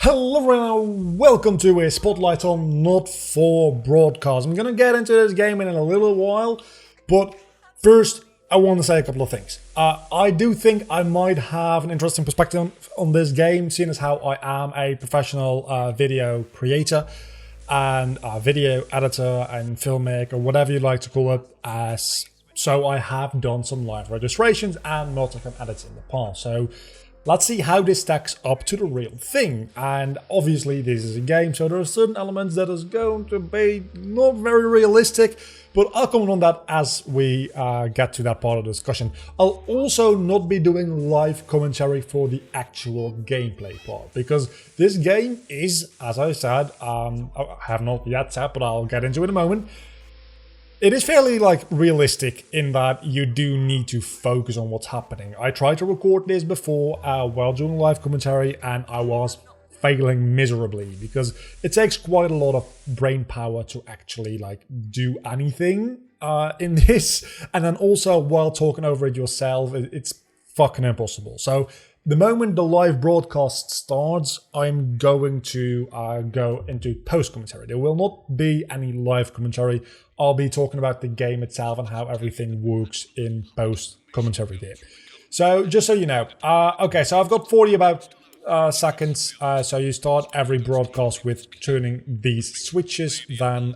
Hello everyone, welcome to a spotlight on Not For Broadcast. I'm gonna get into this game in a little while, but first I want to say a couple of things. I do think I might have an interesting perspective on this game, seeing as how I am a professional video creator and video editor and filmmaker, whatever you like to call it. So I have done some live registrations and multicam edits in the past. So let's see how this stacks up to the real thing. And obviously this is a game, so there are certain elements that is going to be not very realistic, but I'll comment on that as we get to that part of the discussion. I'll also not be doing live commentary for the actual gameplay part, because this game is, as I said, I have not yet said, but I'll get into it in a moment. It is fairly realistic in that you do need to focus on what's happening. I tried to record this before while doing live commentary, and I was failing miserably because it takes quite a lot of brain power to actually do anything in this, and then also while talking over it yourself, it's fucking impossible. So the moment the live broadcast starts, I'm going to go into post-commentary. There will not be any live commentary. I'll be talking about the game itself and how everything works in post-commentary there. So just so you know, okay, so I've got 40 seconds. So you start every broadcast with turning these switches. Then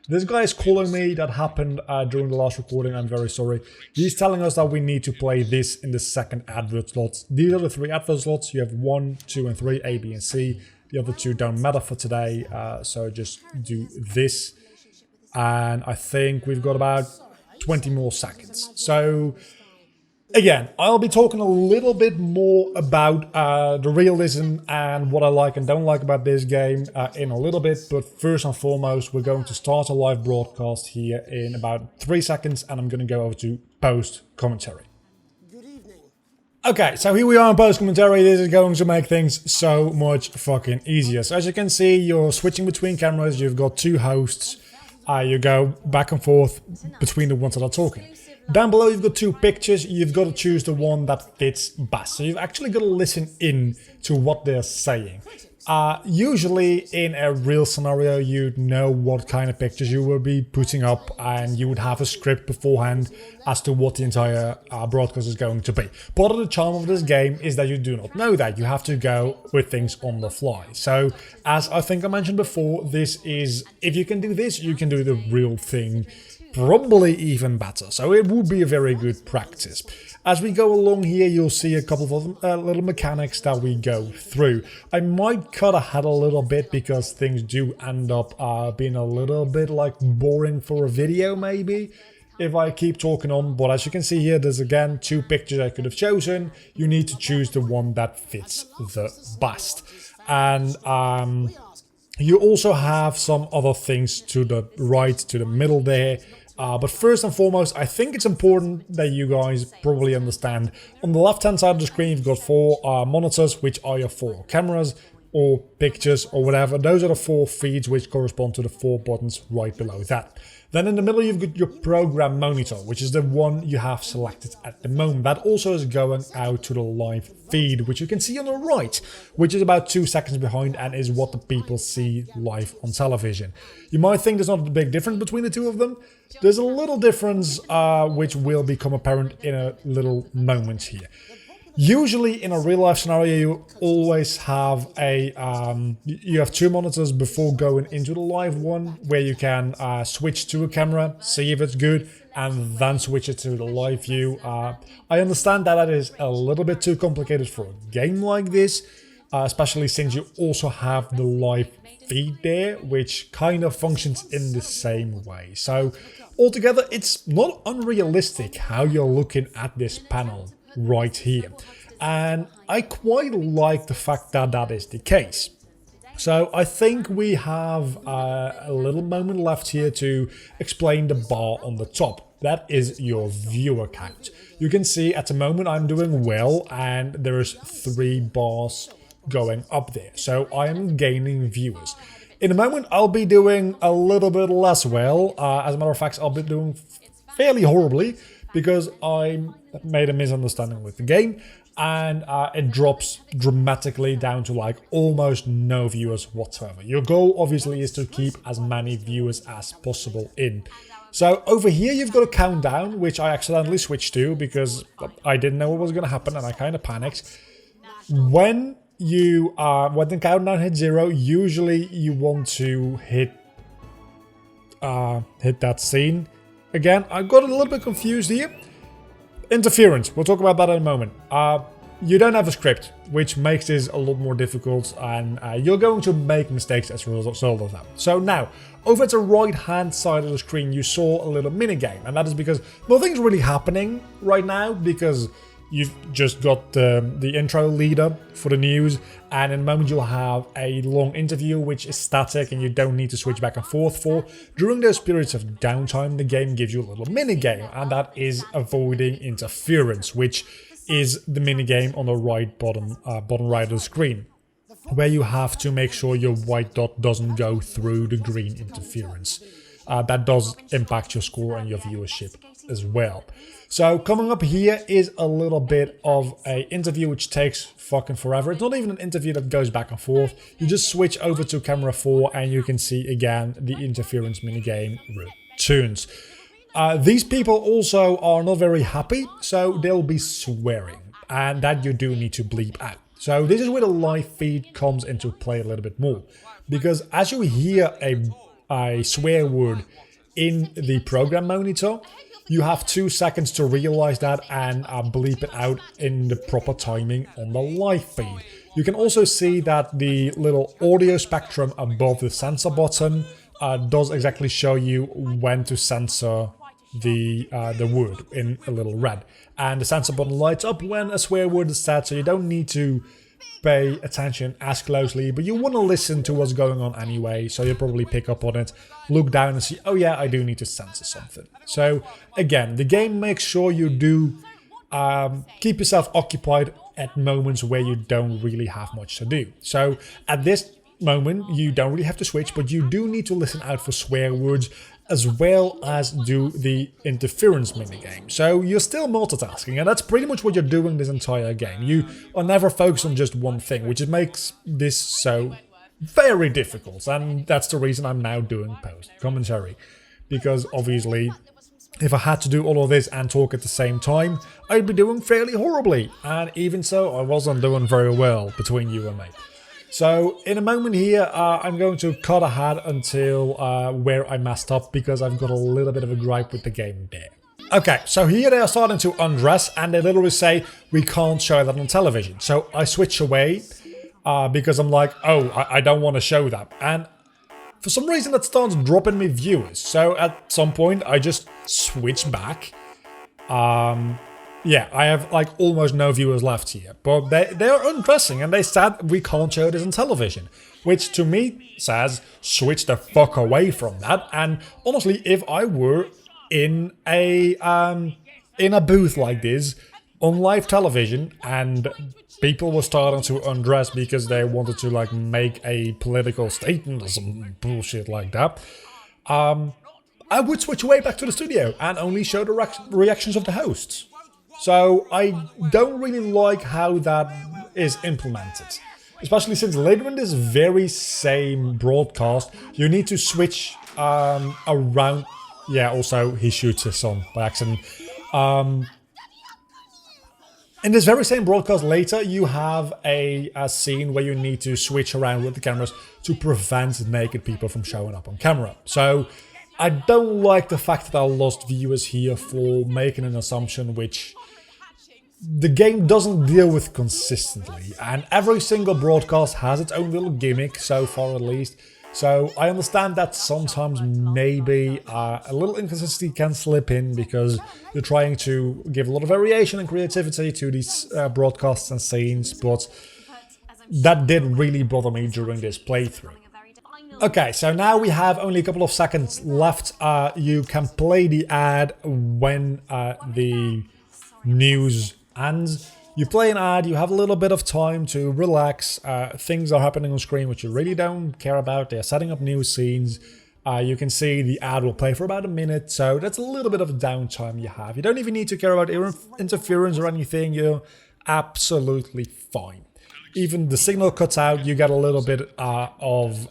this guy is calling me. That happened during the last recording. I'm very sorry. He's telling us that we need to play this in the second advert slots. These are the 3 advert slots. You have 1, 2, and 3, A, B, and C. The other 2 don't matter for today. So just do this. And I think we've got about 20 more seconds. So again, I'll be talking a little bit more about the realism and what I like and don't like about this game in a little bit. But first and foremost, we're going to start a live broadcast here in about 3 seconds, and I'm going to go over to post-commentary. Okay, so here we are in post-commentary. This is going to make things so much fucking easier. So as you can see, you're switching between cameras. You've got 2 hosts. You go back and forth between the ones that are talking. Down below you've got 2 pictures. You've got to choose the one that fits best. So you've actually got to listen in to what they're saying. Usually in a real scenario, you'd know what kind of pictures you will be putting up, and you would have a script beforehand as to what the entire broadcast is going to be. Part of the charm of this game is that you do not know that. You have to go with things on the fly. So as I think I mentioned before, this is, if you can do this, you can do the real thing probably even better. So it would be a very good practice. As we go along here, you'll see a couple of little mechanics that we go through. I might cut ahead a little bit because things do end up being a little bit boring for a video maybe if I keep talking on. But as you can see here, there's again 2 pictures I could have chosen. You need to choose the one that fits the best. And you also have some other things to the right, to the middle there. But first and foremost, I think it's important that you guys probably understand. On the left-hand side of the screen, you've got 4 monitors, which are your 4 cameras or pictures or whatever. Those are the 4 feeds which correspond to the 4 buttons right below that. Then in the middle, you've got your program monitor, which is the one you have selected at the moment. That also is going out to the live feed, which you can see on the right, which is about 2 seconds behind and is what the people see live on television. You might think there's not a big difference between the 2 of them. There's a little difference which will become apparent in a little moment here. Usually in a real life scenario, you always have you have 2 monitors before going into the live one, where you can switch to a camera, see if it's good, and then switch it to the live view. I understand that is a little bit too complicated for a game like this, especially since you also have the live feed there, which kind of functions in the same way. So altogether, it's not unrealistic how you're looking at this panel right here, and I quite like the fact that that is the case. So I think we have a little moment left here to explain the bar on the top. That is your viewer count. You can see at the moment I'm doing well, and there's 3 bars going up there, so I am gaining viewers. In a moment I'll be doing a little bit less well. As a matter of fact, I'll be doing fairly horribly because I made a misunderstanding with the game. and it drops dramatically down to like almost no viewers whatsoever. Your goal obviously is to keep as many viewers as possible in. So over here you've got a countdown, which I accidentally switched to because I didn't know what was going to happen and I kind of panicked. When the countdown hits 0, usually you want to hit that scene. Again, I got a little bit confused here. Interference, we'll talk about that in a moment. You don't have a script, which makes this a lot more difficult, and you're going to make mistakes as a result of that. So now, over at the right hand side of the screen, you saw a little minigame, and that is because nothing's really happening right now, because you've just got the intro leader for the news, and in a moment you'll have a long interview which is static and you don't need to switch back and forth for. During those periods of downtime, the game gives you a little minigame, and that is avoiding interference, which is the minigame on the right bottom right of the screen, where you have to make sure your white dot doesn't go through the green interference. That does impact your score and your viewership as well. So coming up here is a little bit of an interview which takes fucking forever. It's not even an interview that goes back and forth. You just switch over to camera 4 and you can see again the interference minigame returns. These people also are not very happy, so they'll be swearing, and that you do need to bleep out. So this is where the live feed comes into play a little bit more, because as you hear a swear word in the program monitor, you have 2 seconds to realize that and bleep it out in the proper timing on the live feed. You can also see that the little audio spectrum above the censor button does exactly show you when to censor the word in a little red. And the censor button lights up when a swear word is said, so you don't need to pay attention as closely, but you want to listen to what's going on anyway, so you'll probably pick up on it, look down and see, oh yeah, I do need to censor something. So again, the game makes sure you do keep yourself occupied at moments where you don't really have much to do. So at this moment, you don't really have to switch, but you do need to listen out for swear words as well as do the interference minigame. So you're still multitasking, and that's pretty much what you're doing this entire game. You are never focused on just one thing, which makes this so very difficult, and that's the reason I'm now doing post-commentary. Because obviously, if I had to do all of this and talk at the same time, I'd be doing fairly horribly, and even so, I wasn't doing very well between you and me. So in a moment here, I'm going to cut ahead until where I messed up, because I've got a little bit of a gripe with the game there. Okay, so here they are starting to undress, and they literally say, we can't show that on television. So I switch away because I'm like, oh, I don't want to show that. And for some reason that starts dropping me viewers. So at some point I just switch back. Yeah, I have like almost no viewers left here, but they are undressing and they said we can't show this on television, which to me says switch the fuck away from that. And honestly, if I were in a booth like this on live television and people were starting to undress because they wanted to like make a political statement or some bullshit like that, I would switch away back to the studio and only show the reactions of the hosts. So I don't really like how that is implemented, especially since later in this very same broadcast, you need to switch around. Yeah, also he shoots his son by accident. In this very same broadcast later, you have a scene where you need to switch around with the cameras to prevent naked people from showing up on camera. So I don't like the fact that I lost viewers here for making an assumption which the game doesn't deal with consistently, and every single broadcast has its own little gimmick, so far at least. So I understand that sometimes maybe a little inconsistency can slip in because you're trying to give a lot of variation and creativity to these broadcasts and scenes, but that did really bother me during this playthrough. Okay, so now we have only a couple of seconds left. You can play the ad when the news ends. You play an ad, you have a little bit of time to relax, things are happening on screen which you really don't care about, they're setting up new scenes, you can see the ad will play for about a minute, so that's a little bit of downtime you have. You don't even need to care about interference or anything, you're absolutely fine. Even the signal cuts out, you get a little bit of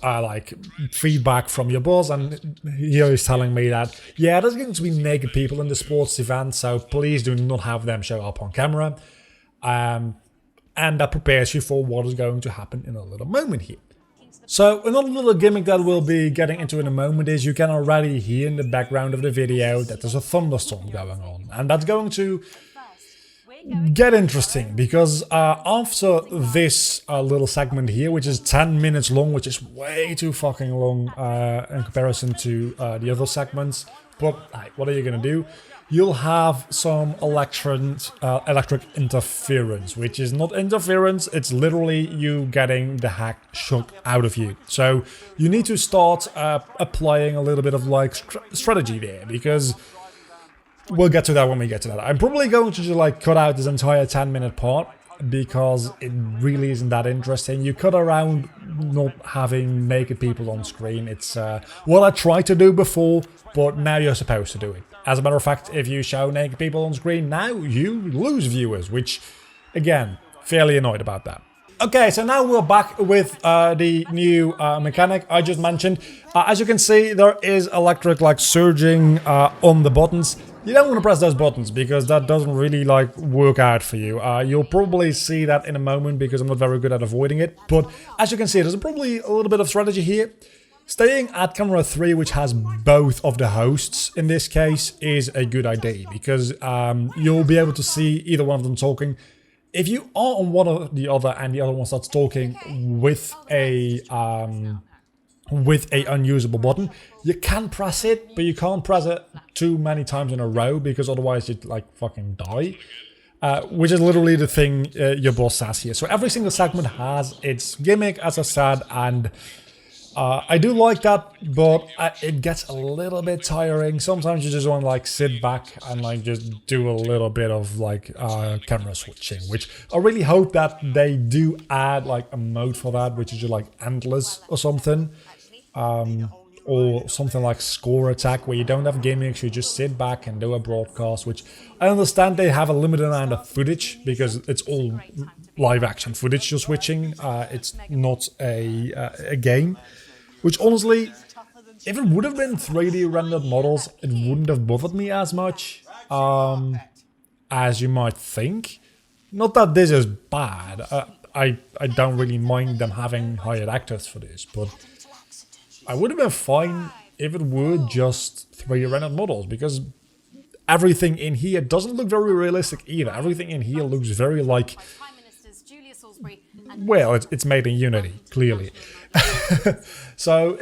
like feedback from your boss, and here he's telling me that there's going to be naked people in the sports event, so please do not have them show up on camera, and that prepares you for what is going to happen in a little moment here. So another little gimmick that we'll be getting into in a moment is you can already hear in the background of the video that there's a thunderstorm going on, and that's going to get interesting because after this little segment here, which is 10 minutes long, which is way too fucking long in comparison to the other segments, but what are you gonna do? You'll have some electric interference, which is not interference, it's literally you getting the hack shook out of you. So you need to start applying a little bit of like strategy there, because we'll get to that when we get to that. I'm probably going to just like cut out this entire 10-minute part because it really isn't that interesting. You cut around not having naked people on screen. It's what I tried to do before, but now you're supposed to do it. As a matter of fact, if you show naked people on screen, now you lose viewers, which, again, fairly annoyed about that. Okay, so now we're back with the new mechanic I just mentioned. As you can see, there is electric like surging on the buttons. You don't want to press those buttons because that doesn't really like work out for you. You'll probably see that in a moment because I'm not very good at avoiding it. But as you can see, there's probably a little bit of strategy here. Staying at camera 3, which has both of the hosts in this case, is a good idea because you'll be able to see either one of them talking. If you are on one or the other and the other one starts talking with a unusable button, you can press it, but you can't press it too many times in a row because otherwise you'd like fucking die. Which is literally the thing your boss says here. So every single segment has its gimmick, as I said, and I do like that, but it gets a little bit tiring. Sometimes you just want to like sit back and like just do a little bit of like camera switching, which I really hope that they do add like a mode for that, which is just like endless or something. Or something like score attack, where you don't have gimmicks, you just sit back and do a broadcast, which I understand they have a limited amount of footage because it's all live action footage you're switching. It's not a game, which honestly, if it would have been 3D rendered models, it wouldn't have bothered me as much as you might think. Not that this is bad. I don't really mind them having hired actors for this, but I would have been fine if it were just 3D rendered models, because everything in here doesn't look very realistic either. Everything in here looks very like, well, it's made in Unity, clearly. So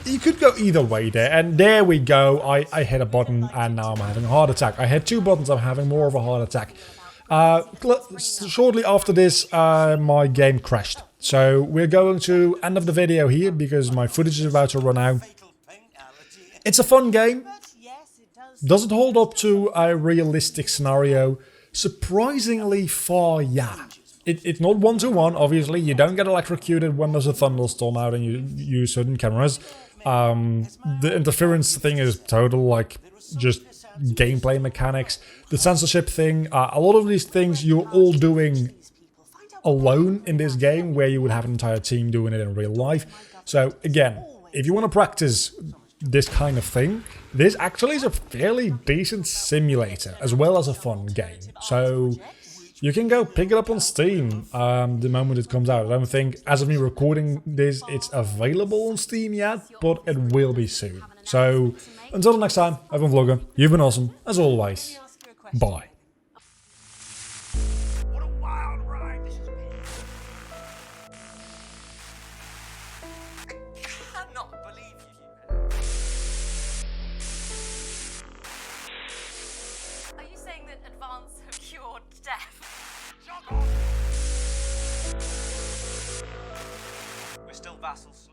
you could go either way there, and there we go. I hit a button and now I'm having a heart attack. I hit 2 buttons, I'm having more of a heart attack. Shortly after this, my game crashed. So we're going to end of the video here because my footage is about to run out. It's a fun game. Does it hold up to a realistic scenario? Surprisingly far, yeah. It's not one-to-one, obviously. You don't get electrocuted when there's a thunderstorm out and you use certain cameras. The interference thing is total, like, just gameplay mechanics. The censorship thing, a lot of these things you're all doing alone in this game, where you would have an entire team doing it in real life. So again, if you want to practice this kind of thing, this actually is a fairly decent simulator as well as a fun game. So you can go pick it up on Steam the moment it comes out. I don't think, as of me recording this, it's available on Steam yet, but it will be soon. So until next time, I've been Vlogger, you've been awesome, as always, bye. Advance have cured death. We're still vassals.